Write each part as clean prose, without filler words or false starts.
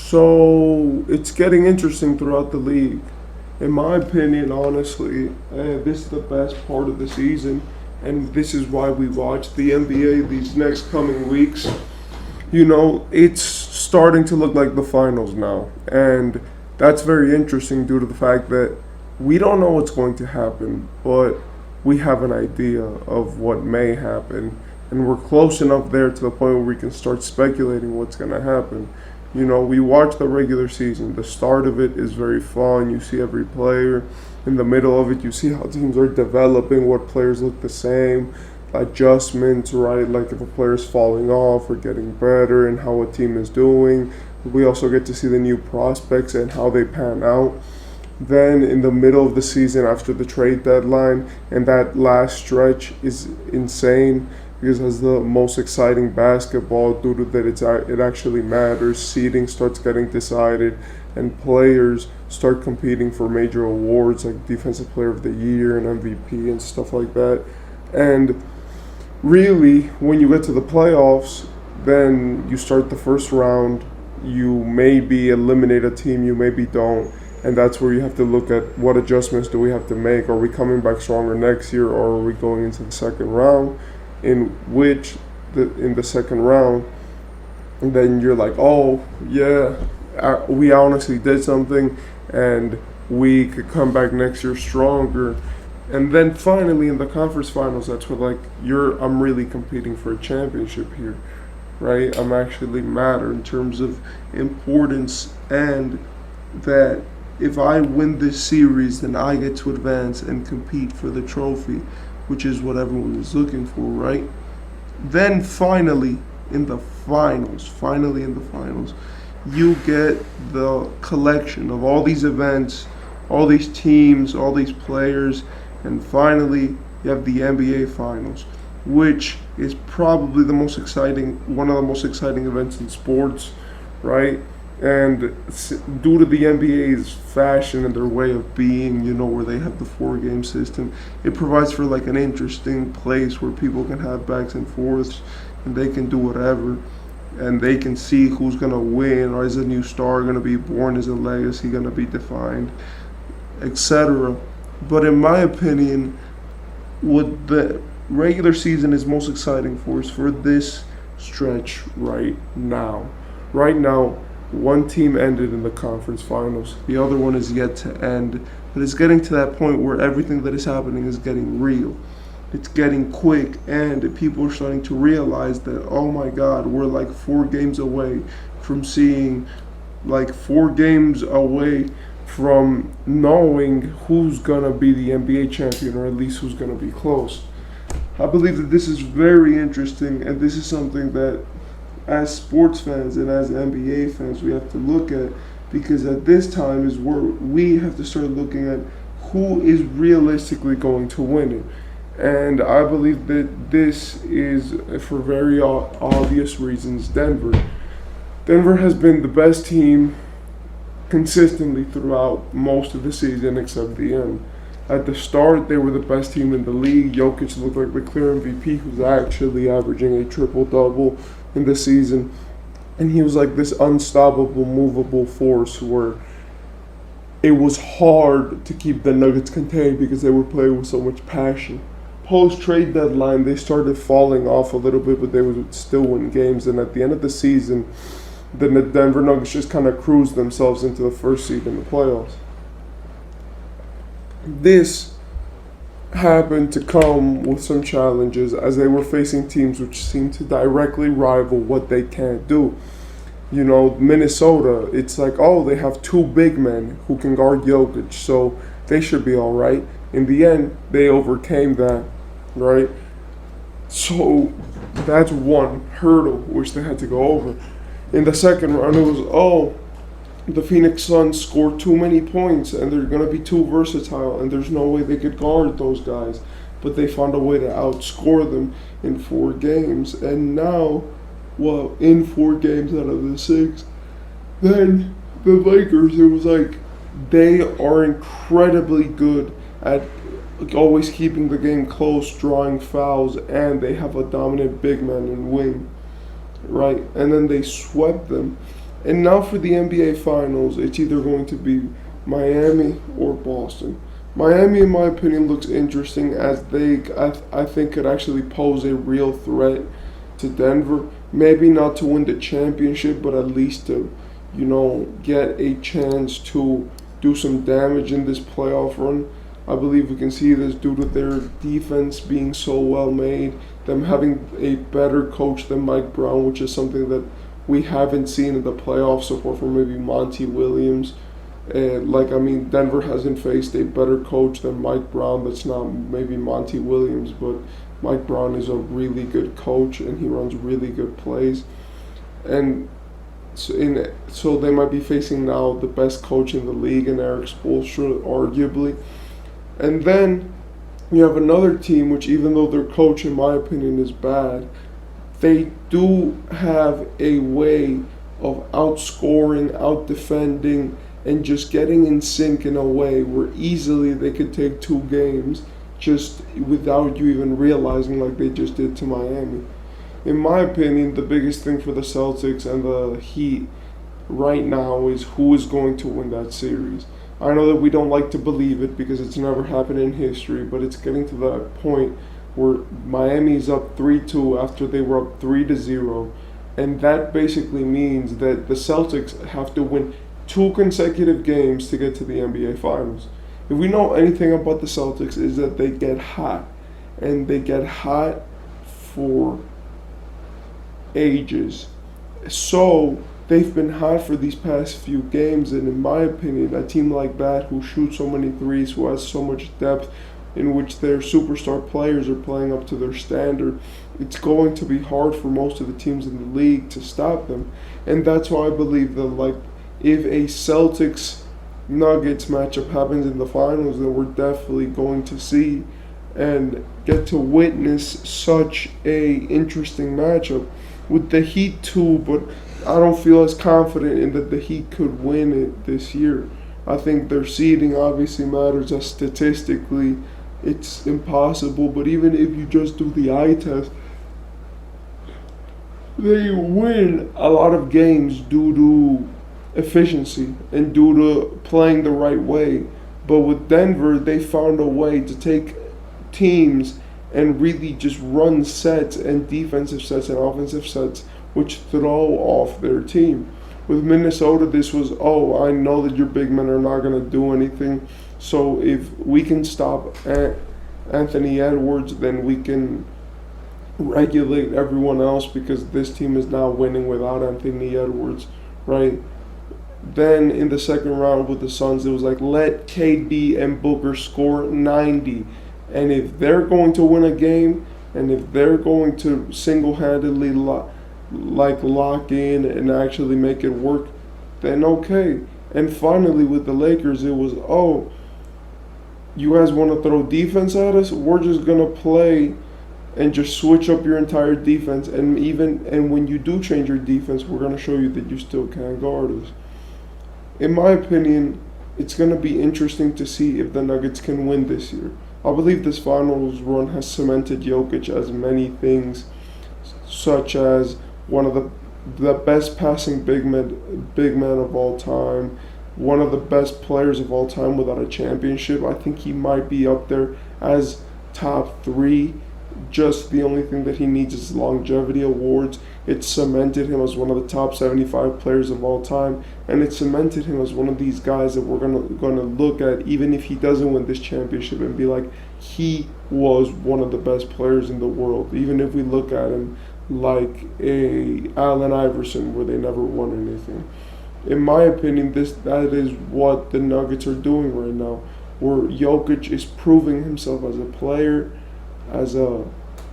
So it's getting interesting throughout the league. In my opinion, honestly, this is the best part of the season, and this is why we watch the NBA these next coming weeks. It's starting to look like the finals now, and that's very interesting due to the fact that we don't know what's going to happen, but we have an idea of what may happen, and we're close enough there to the point where we can start speculating what's going to happen. We watch the regular season. The start of it is very fun. You see every player. In the middle of it, you see how teams are developing, what players look the same, adjustments, right? Like if a player's falling off or getting better, and how a team is doing. We also get to see the new prospects and how they pan out. Then in the middle of the season, after the trade deadline, and that last stretch is insane because it has the most exciting basketball due to that it actually matters. Seeding starts getting decided, and players start competing for major awards like Defensive Player of the Year and MVP and stuff like that. And really, when you get to the playoffs, then you start the first round. You maybe eliminate a team, you maybe don't. And that's where you have to look at what adjustments do we have to make. Are we coming back stronger next year, or are we going into the second round? In the second round, and then you're like, oh yeah, we honestly did something, and we could come back next year stronger. And then finally in the conference finals, that's where like I'm really competing for a championship here, right? I'm actually matter in terms of importance, and that if I win this series, then I get to advance and compete for the trophy, which is what everyone is looking for, right? Then finally in the finals, you get the collection of all these events, all these teams, all these players, and finally you have the NBA Finals, which is probably one of the most exciting events in sports, right? And due to the NBA's fashion and their way of being, where they have the 4-game system, it provides for like an interesting place where people can have backs and forths, and they can do whatever, and they can see who's gonna win, or is a new star gonna be born, is a legacy gonna be defined, etc. But in my opinion, what the regular season is most exciting for is for this stretch right now. Right now, one team ended in the conference finals. The other one is yet to end. But it's getting to that point where everything that is happening is getting real. It's getting quick, and people are starting to realize that, oh my God, we're like 4 games away from seeing, like 4 games away from knowing who's going to be the NBA champion, or at least who's going to be close. I believe that this is very interesting, and this is something that as sports fans and as NBA fans we have to look at, because at this time is where we have to start looking at who is realistically going to win it. And I believe that this is, for very obvious reasons, Denver. Denver has been the best team consistently throughout most of the season except the end. At the start, they were the best team in the league. Jokic looked like the clear MVP, who's actually averaging a triple-double in the season. And he was like this unstoppable, movable force where it was hard to keep the Nuggets contained because they were playing with so much passion. Post-trade deadline, they started falling off a little bit, but they would still win games. And at the end of the season, the Denver Nuggets just kind of cruised themselves into the first seed in the playoffs. This happened to come with some challenges as they were facing teams which seemed to directly rival what they can't do. Minnesota, it's like, oh, they have 2 big men who can guard Jokic, so they should be all right. In the end, they overcame that, right? So that's one hurdle which they had to go over. In the second round, it was, oh, the Phoenix Suns scored too many points and they're going to be too versatile and there's no way they could guard those guys. But they found a way to outscore them in 4 games. And now, in 4 games out of the 6, then the Lakers, it was like they are incredibly good at always keeping the game close, drawing fouls, and they have a dominant big man in wing, right? And then they swept them. And now for the NBA Finals, it's either going to be Miami or Boston. Miami, in my opinion, looks interesting as I think, could actually pose a real threat to Denver. Maybe not to win the championship, but at least to, get a chance to do some damage in this playoff run. I believe we can see this due to their defense being so well made, them having a better coach than Mike Brown, which is something that we haven't seen in the playoffs so far from maybe Monty Williams. Denver hasn't faced a better coach than Mike Brown. That's not maybe Monty Williams, but Mike Brown is a really good coach and he runs really good plays. And so they might be facing now the best coach in the league in Eric Spoelstra, arguably. And then you have another team which, even though their coach, in my opinion, is bad, they do have a way of outscoring, out-defending, and just getting in sync in a way where easily they could take 2 games just without you even realizing, like they just did to Miami. In my opinion, the biggest thing for the Celtics and the Heat right now is who is going to win that series. I know that we don't like to believe it because it's never happened in history, but it's getting to that point where Miami's up 3-2 after they were up 3-0, and that basically means that the Celtics have to win 2 consecutive games to get to the NBA Finals. If we know anything about the Celtics, is that they get hot, and they get hot for ages. So they've been hot for these past few games, and in my opinion, a team like that who shoots so many threes, who has so much depth, in which their superstar players are playing up to their standard, it's going to be hard for most of the teams in the league to stop them. And that's why I believe that, if a Celtics Nuggets matchup happens in the finals, then we're definitely going to see and get to witness such a interesting matchup. With the Heat too, but I don't feel as confident in that the Heat could win it this year. I think their seeding obviously matters, as statistically it's impossible, but even if you just do the eye test, they win a lot of games due to efficiency and due to playing the right way. But with Denver, they found a way to take teams and really just run sets and defensive sets and offensive sets which throw off their team. With Minnesota, this was, I know that your big men are not going to do anything, so if we can stop Anthony Edwards, then we can regulate everyone else because this team is now winning without Anthony Edwards, right? Then in the second round with the Suns, it was like, let KD and Booker score 90. And if they're going to win a game, and if they're going to single-handedly lock in and actually make it work, then okay. And finally with the Lakers, it was, you guys want to throw defense at us? We're just going to play and just switch up your entire defense. And when you do change your defense, we're going to show you that you still can't guard us. In my opinion, it's going to be interesting to see if the Nuggets can win this year. I believe this finals run has cemented Jokic as many things, such as one of the best passing big men of all time, one of the best players of all time without a championship. I think he might be up there as top 3. Just the only thing that he needs is longevity awards. It cemented him as one of the top 75 players of all time, and it cemented him as one of these guys that we're gonna look at even if he doesn't win this championship and be like, he was one of the best players in the world. Even if we look at him like a Allen Iverson, where they never won anything. In my opinion, that is what the Nuggets are doing right now, where Jokic is proving himself as a player, as a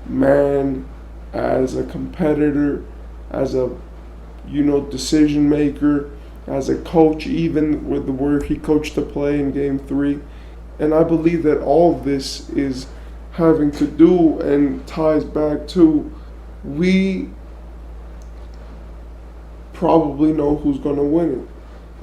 man, as a competitor, as a decision maker, as a coach, even with where he coached the play in Game 3. And I believe that all of this is having to do and ties back to, we probably know who's going to win it.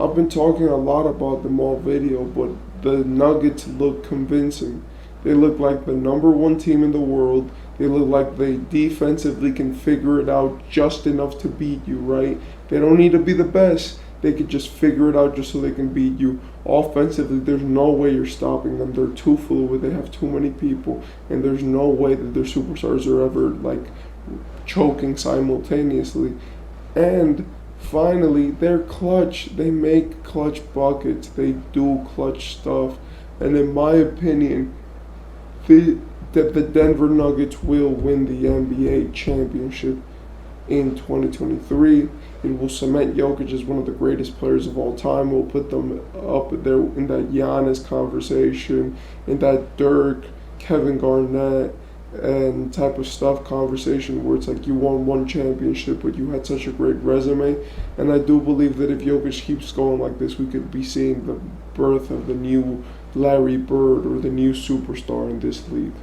I've been talking a lot about them all video, but the Nuggets look convincing. They look like the number 1 team in the world. They look like they defensively can figure it out just enough to beat you, right? They don't need to be the best. They could just figure it out just so they can beat you. Offensively, there's no way you're stopping them. They're too fluid. They have too many people, and there's no way that their superstars are ever like choking simultaneously. And finally, they're clutch. They make clutch buckets. They do clutch stuff. And in my opinion, that the Denver Nuggets will win the NBA championship in 2023. It will cement Jokic as one of the greatest players of all time. We'll put them up there in that Giannis conversation, in that Dirk, Kevin Garnett, and type of stuff conversation where it's like you won one championship, but you had such a great resume. And I do believe that if Jokic keeps going like this, we could be seeing the birth of the new Larry Bird or the new superstar in this league.